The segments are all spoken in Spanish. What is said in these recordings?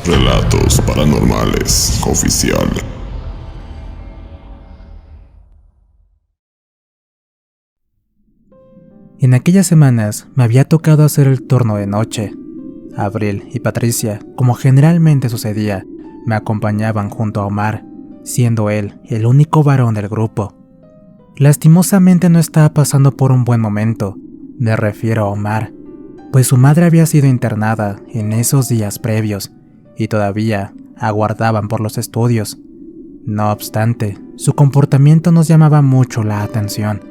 Relatos Paranormales Oficial. En aquellas semanas me había tocado hacer el turno de noche. Abril y Patricia, como generalmente sucedía, me acompañaban junto a Omar, siendo él el único varón del grupo. Lastimosamente no estaba pasando por un buen momento, me refiero a Omar, pues su madre había sido internada en esos días previos y todavía aguardaban por los estudios. No obstante, su comportamiento nos llamaba mucho la atención,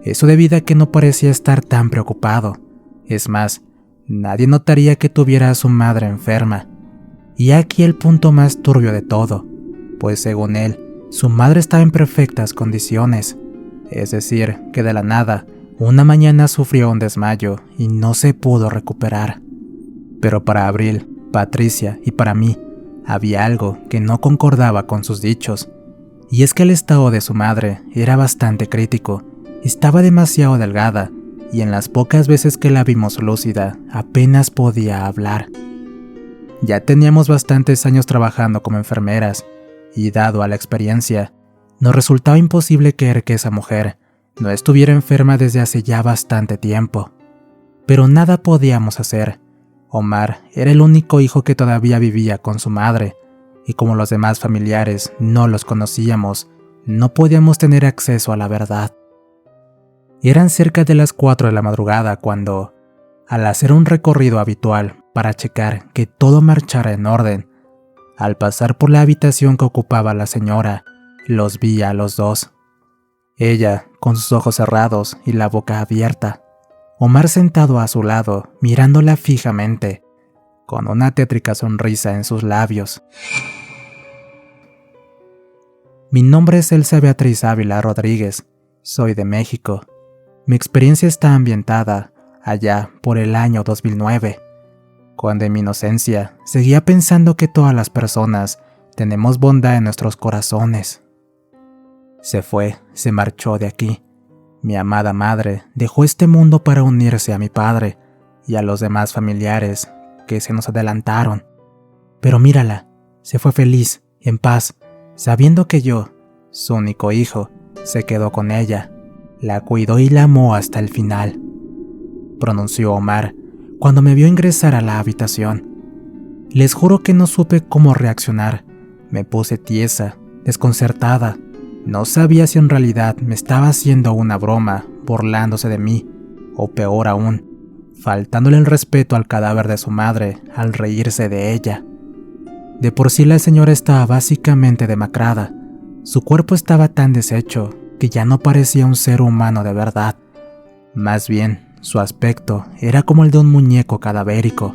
eso debido a que no parecía estar tan preocupado. Es más, nadie notaría que tuviera a su madre enferma. Y aquí el punto más turbio de todo, pues según él, su madre estaba en perfectas condiciones. Es decir, que de la nada, una mañana sufrió un desmayo y no se pudo recuperar. Pero para Abril, Patricia y para mí, había algo que no concordaba con sus dichos. Y es que el estado de su madre era bastante crítico, estaba demasiado delgada y en las pocas veces que la vimos lúcida, apenas podía hablar. Ya teníamos bastantes años trabajando como enfermeras y dado a la experiencia, nos resultaba imposible creer que esa mujer no estuviera enferma desde hace ya bastante tiempo. Pero nada podíamos hacer. Omar era el único hijo que todavía vivía con su madre, y como los demás familiares no los conocíamos, no podíamos tener acceso a la verdad. Eran cerca de las 4 de la madrugada cuando, al hacer un recorrido habitual para checar que todo marchara en orden, al pasar por la habitación que ocupaba la señora, los vi a los dos. Ella, con sus ojos cerrados y la boca abierta. Omar sentado a su lado, mirándola fijamente, con una tétrica sonrisa en sus labios. Mi nombre es Elsa Beatriz Ávila Rodríguez. Soy de México. Mi experiencia está ambientada allá por el año 2009, cuando en mi inocencia seguía pensando que todas las personas tenemos bondad en nuestros corazones. Se marchó de aquí. Mi amada madre dejó este mundo para unirse a mi padre y a los demás familiares que se nos adelantaron. Pero mírala, se fue feliz, en paz, sabiendo que yo, su único hijo, se quedó con ella, la cuidó y la amó hasta el final, pronunció Omar cuando me vio ingresar a la habitación. Les juro que no supe cómo reaccionar, me puse tiesa, desconcertada. No sabía si en realidad me estaba haciendo una broma, burlándose de mí, o peor aún, faltándole el respeto al cadáver de su madre al reírse de ella. De por sí la señora estaba básicamente demacrada, su cuerpo estaba tan deshecho que ya no parecía un ser humano de verdad. Más bien, su aspecto era como el de un muñeco cadavérico,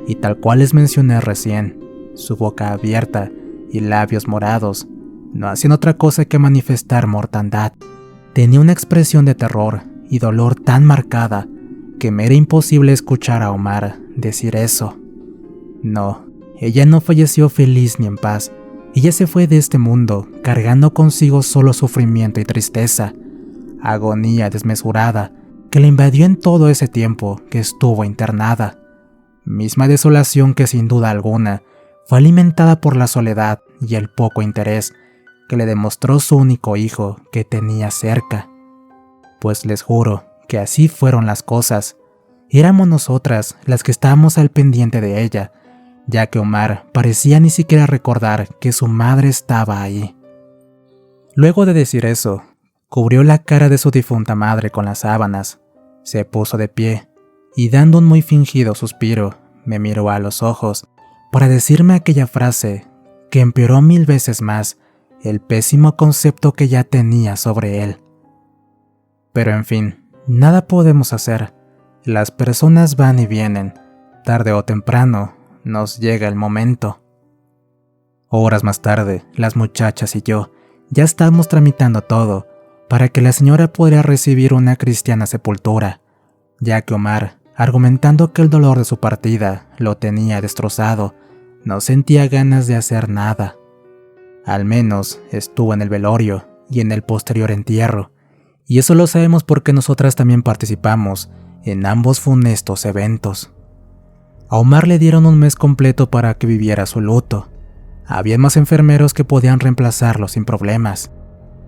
y tal cual les mencioné recién, su boca abierta y labios morados no hacían otra cosa que manifestar mortandad. Tenía una expresión de terror y dolor tan marcada que me era imposible escuchar a Omar decir eso. No, ella no falleció feliz ni en paz. Ella se fue de este mundo cargando consigo solo sufrimiento y tristeza, agonía desmesurada que la invadió en todo ese tiempo que estuvo internada. Misma desolación que sin duda alguna fue alimentada por la soledad y el poco interés que le demostró su único hijo que tenía cerca. Pues les juro que así fueron las cosas. Éramos nosotras las que estábamos al pendiente de ella, ya que Omar parecía ni siquiera recordar que su madre estaba ahí. Luego de decir eso, cubrió la cara de su difunta madre con las sábanas, se puso de pie y dando un muy fingido suspiro, me miró a los ojos para decirme aquella frase que empeoró 1000 veces más el pésimo concepto que ya tenía sobre él. Pero en fin, nada podemos hacer. Las personas van y vienen. Tarde o temprano, nos llega el momento. Horas más tarde, las muchachas y yo ya estábamos tramitando todo para que la señora pudiera recibir una cristiana sepultura, ya que Omar, argumentando que el dolor de su partida lo tenía destrozado, no sentía ganas de hacer nada. Al menos estuvo en el velorio y en el posterior entierro, y eso lo sabemos porque nosotras también participamos en ambos funestos eventos. A Omar le dieron un mes completo para que viviera su luto. Había más enfermeros que podían reemplazarlo sin problemas.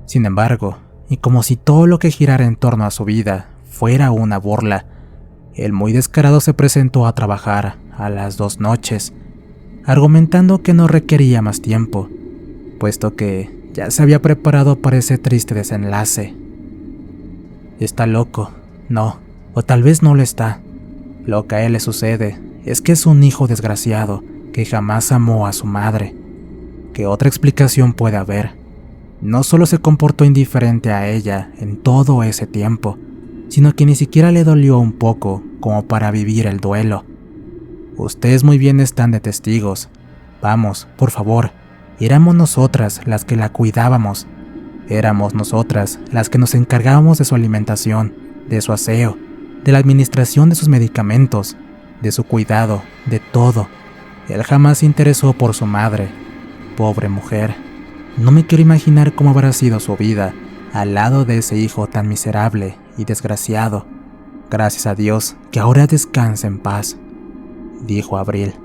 Sin embargo, y como si todo lo que girara en torno a su vida fuera una burla, el muy descarado se presentó a trabajar a las 2 noches, argumentando que no requería más tiempo, puesto que ya se había preparado para ese triste desenlace. Está loco, no, o tal vez no lo está. Lo que a él le sucede es que es un hijo desgraciado que jamás amó a su madre. ¿Qué otra explicación puede haber? No solo se comportó indiferente a ella en todo ese tiempo, sino que ni siquiera le dolió un poco como para vivir el duelo. Ustedes muy bien están de testigos. Vamos, por favor, éramos nosotras las que la cuidábamos. Éramos nosotras las que nos encargábamos de su alimentación, de su aseo, de la administración de sus medicamentos, de su cuidado, de todo. Él jamás se interesó por su madre. Pobre mujer. No me quiero imaginar cómo habrá sido su vida al lado de ese hijo tan miserable y desgraciado. Gracias a Dios que ahora descansa en paz, dijo Abril.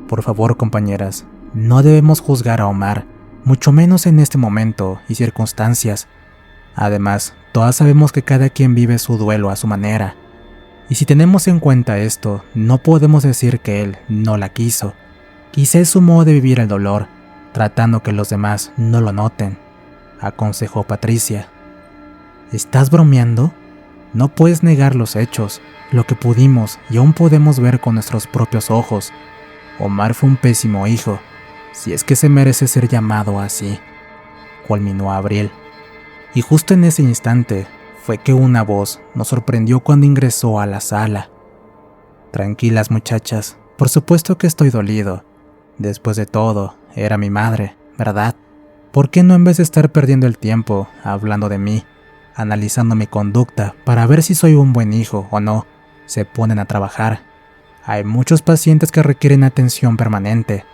Por favor, compañeras, no debemos juzgar a Omar, mucho menos en este momento y circunstancias. Además, todas sabemos que cada quien vive su duelo a su manera. Y si tenemos en cuenta esto, no podemos decir que él no la quiso. Quizá es su modo de vivir el dolor, tratando que los demás no lo noten, aconsejó Patricia. ¿Estás bromeando? No puedes negar los hechos, lo que pudimos y aún podemos ver con nuestros propios ojos. Omar fue un pésimo hijo, si es que se merece ser llamado así, culminó Abril. Y justo en ese instante fue que una voz nos sorprendió cuando ingresó a la sala. Tranquilas, muchachas, por supuesto que estoy dolido. Después de todo, era mi madre, ¿verdad? ¿Por qué no, en vez de estar perdiendo el tiempo hablando de mí, analizando mi conducta para ver si soy un buen hijo o no, se ponen a trabajar? Hay muchos pacientes que requieren atención permanente.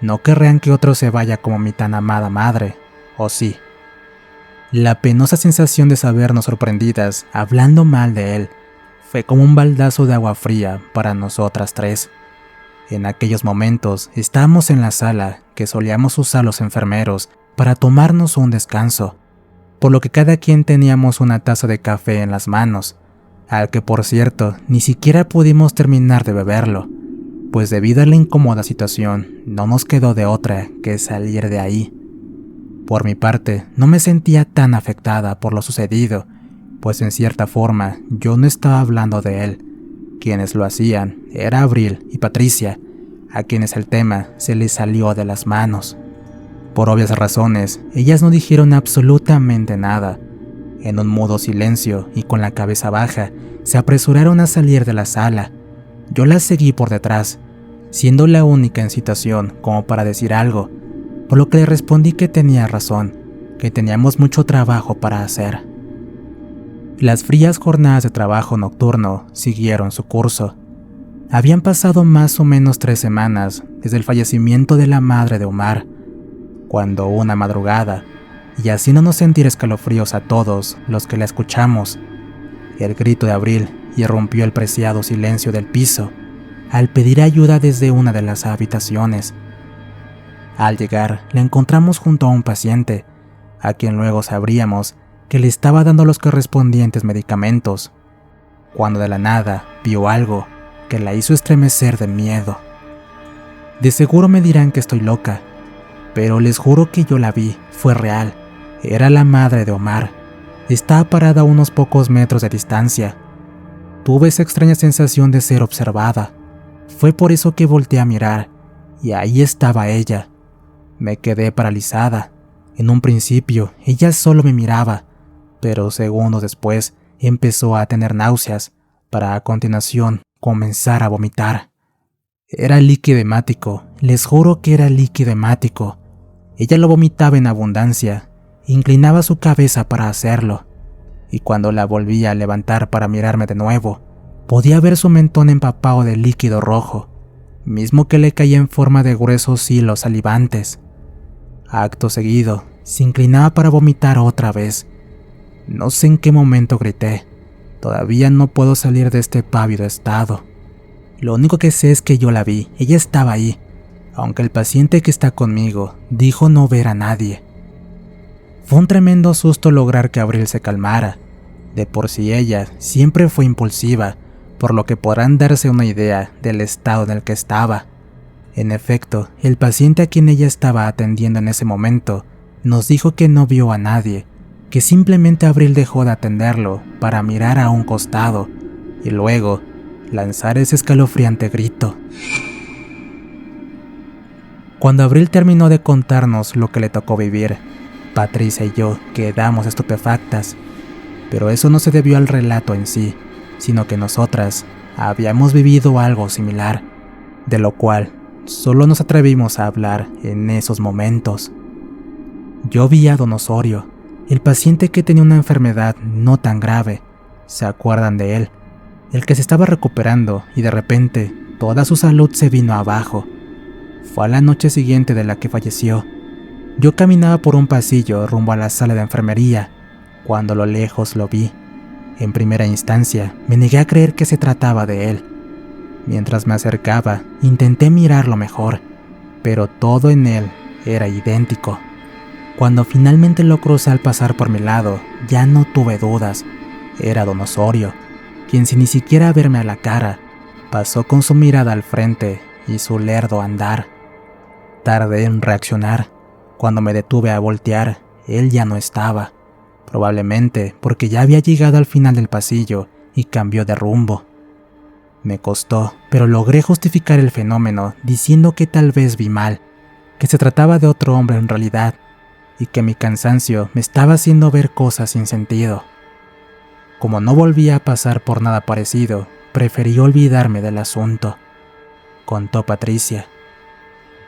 No querrán que otro se vaya como mi tan amada madre, ¿o sí? La penosa sensación de sabernos sorprendidas hablando mal de él fue como un baldazo de agua fría para nosotras tres. En aquellos momentos estábamos en la sala que solíamos usar los enfermeros para tomarnos un descanso, por lo que cada quien teníamos una taza de café en las manos, al que por cierto ni siquiera pudimos terminar de beberlo, pues debido a la incómoda situación no nos quedó de otra que salir de ahí. Por mi parte, no me sentía tan afectada por lo sucedido, pues en cierta forma yo no estaba hablando de él. Quienes lo hacían era Abril y Patricia, a quienes el tema se les salió de las manos. Por obvias razones, ellas no dijeron absolutamente nada. En un mudo silencio y con la cabeza baja, se apresuraron a salir de la sala. Yo las seguí por detrás, siendo la única en situación como para decir algo, por lo que le respondí que tenía razón, que teníamos mucho trabajo para hacer. Las frías jornadas de trabajo nocturno siguieron su curso. Habían pasado más o menos 3 semanas desde el fallecimiento de la madre de Omar, cuando una madrugada, y haciéndonos sentir escalofríos a todos los que la escuchamos, el grito de Abril irrumpió el preciado silencio del piso al pedir ayuda desde una de las habitaciones. Al llegar, la encontramos junto a un paciente, a quien luego sabríamos que le estaba dando los correspondientes medicamentos, cuando de la nada vio algo que la hizo estremecer de miedo. De seguro me dirán que estoy loca, pero les juro que yo la vi, fue real. Era la madre de Omar. Estaba parada a unos pocos metros de distancia. Tuve esa extraña sensación de ser observada. Fue por eso que volteé a mirar, y ahí estaba ella. Me quedé paralizada. En un principio, ella solo me miraba, pero segundos después empezó a tener náuseas, para a continuación comenzar a vomitar. Era líquido hemático, les juro que era líquido hemático. Ella lo vomitaba en abundancia, inclinaba su cabeza para hacerlo, y cuando la volvía a levantar para mirarme de nuevo, podía ver su mentón empapado de líquido rojo, mismo que le caía en forma de gruesos hilos salivantes. Acto seguido, se inclinaba para vomitar otra vez. No sé en qué momento grité. Todavía no puedo salir de este pávido estado. Lo único que sé es que yo la vi, ella estaba ahí, aunque el paciente que está conmigo dijo no ver a nadie. Fue un tremendo susto lograr que Abril se calmara. De por sí ella siempre fue impulsiva, por lo que podrán darse una idea del estado en el que estaba. En efecto, el paciente a quien ella estaba atendiendo en ese momento nos dijo que no vio a nadie, que simplemente Abril dejó de atenderlo para mirar a un costado y luego lanzar ese escalofriante grito. Cuando Abril terminó de contarnos lo que le tocó vivir, Patricia y yo quedamos estupefactas, pero eso no se debió al relato en sí, sino que nosotras habíamos vivido algo similar, de lo cual solo nos atrevimos a hablar en esos momentos. Yo vi a don Osorio, el paciente que tenía una enfermedad no tan grave. ¿Se acuerdan de él? El que se estaba recuperando y de repente toda su salud se vino abajo. Fue a la noche siguiente de la que falleció. Yo caminaba por un pasillo rumbo a la sala de enfermería, cuando a lo lejos lo vi. En primera instancia, me negué a creer que se trataba de él. Mientras me acercaba, intenté mirarlo mejor, pero todo en él era idéntico. Cuando finalmente lo crucé al pasar por mi lado, ya no tuve dudas. Era don Osorio, quien sin ni siquiera verme a la cara, pasó con su mirada al frente y su lerdo andar. Tardé en reaccionar. Cuando me detuve a voltear, él ya no estaba, probablemente porque ya había llegado al final del pasillo y cambió de rumbo. Me costó, pero logré justificar el fenómeno diciendo que tal vez vi mal, que se trataba de otro hombre en realidad, y que mi cansancio me estaba haciendo ver cosas sin sentido. Como no volvía a pasar por nada parecido, preferí olvidarme del asunto, contó Patricia.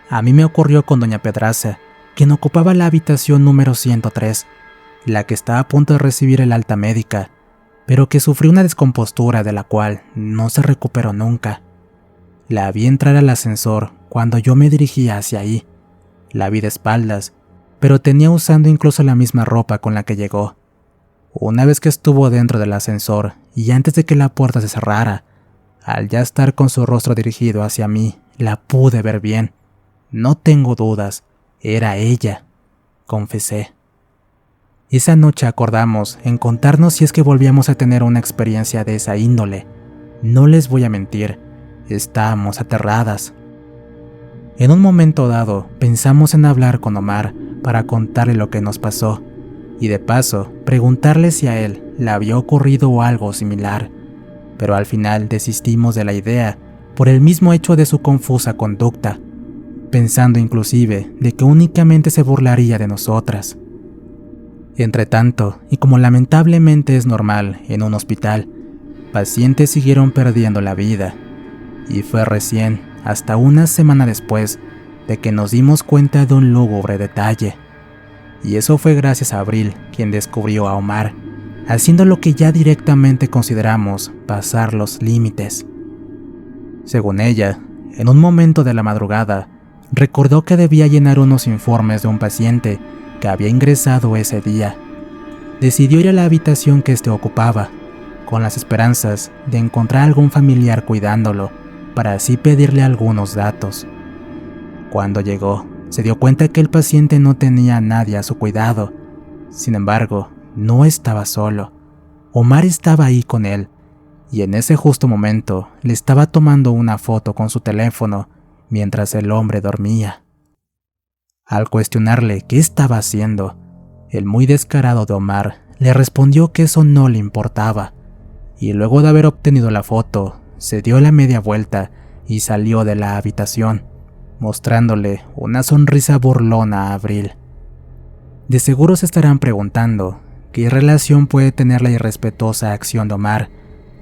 A mí me ocurrió con doña Pedraza, quien ocupaba la habitación número 103, la que estaba a punto de recibir el alta médica, pero que sufrió una descompostura de la cual no se recuperó nunca. La vi entrar al ascensor cuando yo me dirigía hacia ahí. La vi de espaldas, pero tenía usando incluso la misma ropa con la que llegó. Una vez que estuvo dentro del ascensor y antes de que la puerta se cerrara, al ya estar con su rostro dirigido hacia mí, la pude ver bien. No tengo dudas, era ella, confesé. Esa noche acordamos en contarnos si es que volvíamos a tener una experiencia de esa índole. No les voy a mentir, estábamos aterradas. En un momento dado, pensamos en hablar con Omar para contarle lo que nos pasó, y de paso, preguntarle si a él le había ocurrido algo similar, pero al final desistimos de la idea por el mismo hecho de su confusa conducta, pensando inclusive de que únicamente se burlaría de nosotras. Entretanto, y como lamentablemente es normal en un hospital, pacientes siguieron perdiendo la vida, y fue recién, hasta una semana después, de que nos dimos cuenta de un lúgubre detalle. Y eso fue gracias a Abril, quien descubrió a Omar, haciendo lo que ya directamente consideramos pasar los límites. Según ella, en un momento de la madrugada, recordó que debía llenar unos informes de un paciente que había ingresado ese día. Decidió ir a la habitación que éste ocupaba, con las esperanzas de encontrar algún familiar cuidándolo, para así pedirle algunos datos. Cuando llegó, se dio cuenta que el paciente no tenía a nadie a su cuidado. Sin embargo, no estaba solo. Omar estaba ahí con él, y en ese justo momento le estaba tomando una foto con su teléfono mientras el hombre dormía. Al cuestionarle qué estaba haciendo, el muy descarado de Omar le respondió que eso no le importaba, y luego de haber obtenido la foto, se dio la media vuelta y salió de la habitación, mostrándole una sonrisa burlona a Abril. De seguro se estarán preguntando qué relación puede tener la irrespetuosa acción de Omar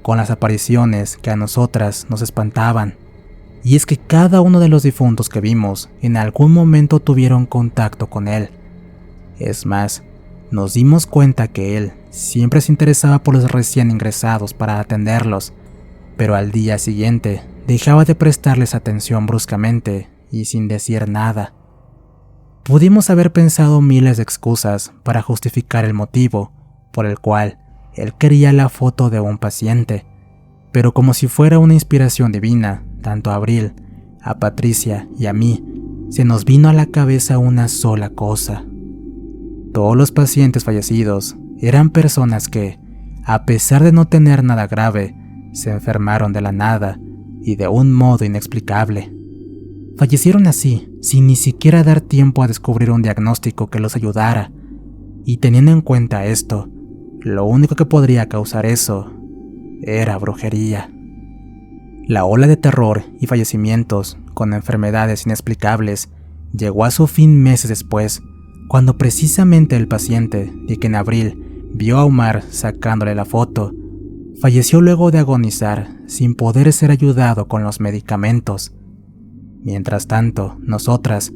con las apariciones que a nosotras nos espantaban. Y es que cada uno de los difuntos que vimos en algún momento tuvieron contacto con él. Es más, nos dimos cuenta que él siempre se interesaba por los recién ingresados para atenderlos, pero al día siguiente dejaba de prestarles atención bruscamente y sin decir nada. Pudimos haber pensado miles de excusas para justificar el motivo por el cual él quería la foto de un paciente, pero como si fuera una inspiración divina, tanto a Abril, a Patricia y a mí, se nos vino a la cabeza una sola cosa. Todos los pacientes fallecidos eran personas que, a pesar de no tener nada grave, se enfermaron de la nada y de un modo inexplicable. Fallecieron así, sin ni siquiera dar tiempo a descubrir un diagnóstico que los ayudara. Y teniendo en cuenta esto, lo único que podría causar eso era brujería. La ola de terror y fallecimientos con enfermedades inexplicables llegó a su fin meses después, cuando precisamente el paciente de que en abril vio a Omar sacándole la foto, falleció luego de agonizar sin poder ser ayudado con los medicamentos. Mientras tanto, nosotras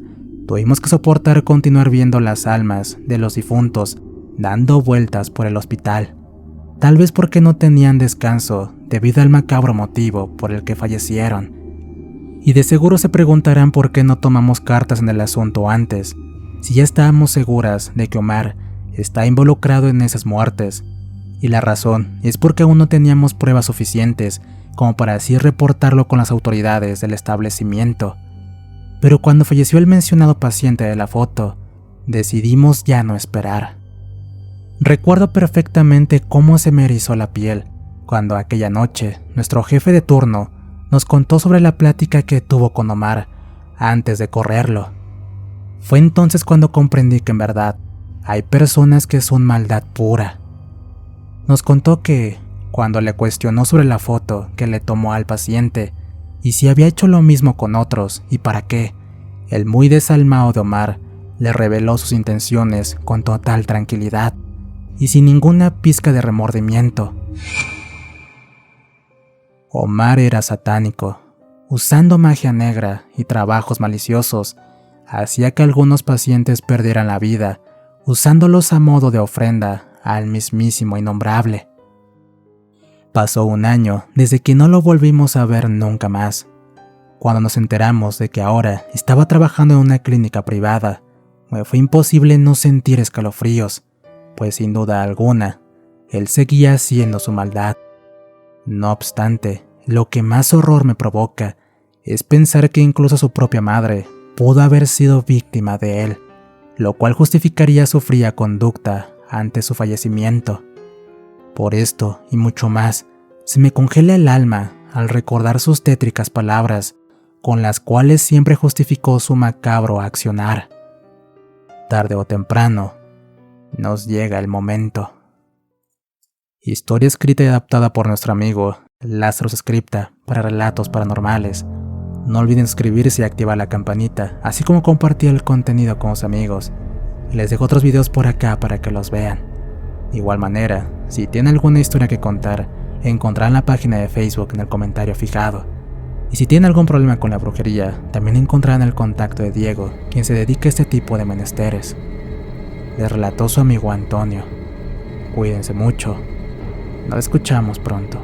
tuvimos que soportar continuar viendo las almas de los difuntos dando vueltas por el hospital, tal vez porque no tenían descanso debido al macabro motivo por el que fallecieron. Y de seguro se preguntarán por qué no tomamos cartas en el asunto antes, si ya estábamos seguras de que Omar está involucrado en esas muertes. Y la razón es porque aún no teníamos pruebas suficientes como para así reportarlo con las autoridades del establecimiento. Pero cuando falleció el mencionado paciente de la foto, decidimos ya no esperar. Recuerdo perfectamente cómo se me erizó la piel cuando aquella noche nuestro jefe de turno nos contó sobre la plática que tuvo con Omar antes de correrlo. Fue entonces cuando comprendí que en verdad hay personas que son maldad pura. Nos contó que, cuando le cuestionó sobre la foto que le tomó al paciente y si había hecho lo mismo con otros y para qué, el muy desalmado de Omar le reveló sus intenciones con total tranquilidad y sin ninguna pizca de remordimiento. Omar era satánico. Usando magia negra y trabajos maliciosos, hacía que algunos pacientes perdieran la vida, usándolos a modo de ofrenda al mismísimo innombrable. Pasó un año desde que no lo volvimos a ver nunca más. Cuando nos enteramos de que ahora estaba trabajando en una clínica privada, me fue imposible no sentir escalofríos, pues sin duda alguna, él seguía haciendo su maldad. No obstante, lo que más horror me provoca es pensar que incluso su propia madre pudo haber sido víctima de él, lo cual justificaría su fría conducta ante su fallecimiento. Por esto y mucho más, se me congela el alma al recordar sus tétricas palabras, con las cuales siempre justificó su macabro accionar. Tarde o temprano, nos llega el momento. Historia escrita y adaptada por nuestro amigo Lázaro Scripta para relatos paranormales. No olviden suscribirse y activar la campanita, así como compartir el contenido con sus amigos. Les dejo otros videos por acá para que los vean. De igual manera, si tienen alguna historia que contar, encontrarán la página de Facebook en el comentario fijado. Y si tienen algún problema con la brujería, también encontrarán el contacto de Diego, quien se dedica a este tipo de menesteres. Les relató su amigo Antonio. Cuídense mucho. Nos escuchamos pronto.